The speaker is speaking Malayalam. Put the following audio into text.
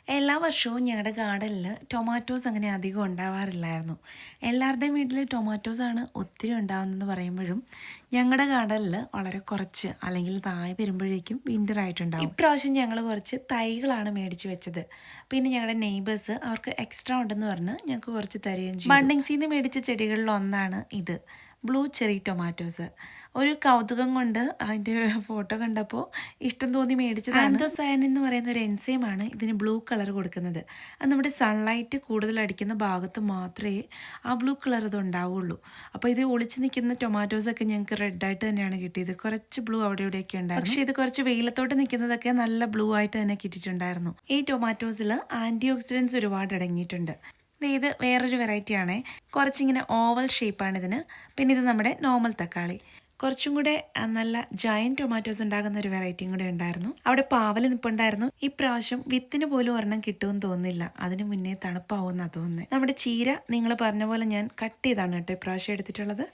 എല്ലാ വർഷവും ഞങ്ങളുടെ ഗാർഡനിൽ ടൊമാറ്റോസ് അങ്ങനെ അധികം ഉണ്ടാവാറില്ലായിരുന്നു. എല്ലാവരുടെയും വീട്ടിൽ ടൊമാറ്റോസാണ് ഒത്തിരി ഉണ്ടാകുന്നതെന്ന് പറയുമ്പോഴും ഞങ്ങളുടെ ഗാർഡനിൽ വളരെ കുറച്ച് അല്ലെങ്കിൽ താഴെ വരുമ്പോഴേക്കും വിൻ്റർ ആയിട്ടുണ്ടാവും. ഇപ്രാവശ്യം ഞങ്ങൾ കുറച്ച് തൈകളാണ് മേടിച്ച് വെച്ചത്. പിന്നെ ഞങ്ങളുടെ നെയ്ബേഴ്സ് അവർക്ക് എക്സ്ട്രാ ഉണ്ടെന്ന് പറഞ്ഞ് ഞങ്ങൾക്ക് കുറച്ച് തരികയും ചെയ്തു. ബണ്ടിങ്സിൽ നിന്ന് മേടിച്ച ചെടികളിൽ ഒന്നാണ് ഇത്, ബ്ലൂ ചെറി ടൊമാറ്റോസ്. ഒരു കൗതുകം കൊണ്ട് അതിൻ്റെ ഫോട്ടോ കണ്ടപ്പോൾ ഇഷ്ടം തോന്നി മേടിച്ചതാണ്. ആന്തോസയൻ എന്ന് പറയുന്ന ഒരു എൻസൈമാണ് ഇതിന് ബ്ലൂ കളർ കൊടുക്കുന്നത്. അത് നമ്മുടെ സൺലൈറ്റ് കൂടുതൽ അടിക്കുന്ന ഭാഗത്ത് മാത്രമേ ആ ബ്ലൂ കളർ ഇത് ഉണ്ടാവുള്ളൂ. അപ്പോൾ ഇത് ഒളിച്ച് നിൽക്കുന്ന ടൊമാറ്റോസൊക്കെ ഞങ്ങൾക്ക് റെഡായിട്ട് തന്നെയാണ് കിട്ടിയത്. കുറച്ച് ബ്ലൂ അവിടെ ഇവിടെയൊക്കെ ഉണ്ടായിരുന്നു. പക്ഷേ ഇത് കുറച്ച് വെയിലത്തോട്ട് നിൽക്കുന്നതൊക്കെ നല്ല ബ്ലൂ ആയിട്ട് തന്നെ കിട്ടിയിട്ടുണ്ടായിരുന്നു. ഈ ടൊമാറ്റോസിൽ ആൻറ്റി ഓക്സിഡൻസ് ഒരുപാട് അടങ്ങിയിട്ടുണ്ട്. ഇത് വേറൊരു വെറൈറ്റി ആണേ, കുറച്ചിങ്ങനെ ഓവൽ ഷേപ്പാണ് ഇതിന്. പിന്നെ ഇത് നമ്മുടെ നോർമൽ തക്കാളി. കുറച്ചും കൂടെ നല്ല ജയൻറ്റ് ടൊമാറ്റോസ് ഉണ്ടാകുന്ന ഒരു വെറൈറ്റിയും കൂടെ ഉണ്ടായിരുന്നു. അവിടെ പാവൽ നിൽപ്പുണ്ടായിരുന്നു. ഇപ്രാവശ്യം വിത്തിന് പോലും ഒരെണ്ണം കിട്ടുമെന്ന് തോന്നുന്നില്ല, അതിന് മുന്നേ തണുപ്പാവുമെന്നാണ് തോന്നുന്നത്. നമ്മുടെ ചീര നിങ്ങൾ പറഞ്ഞ പോലെ ഞാൻ കട്ട് ചെയ്താണ് കേട്ടോ ഇപ്രാവശ്യം എടുത്തിട്ടുള്ളത്.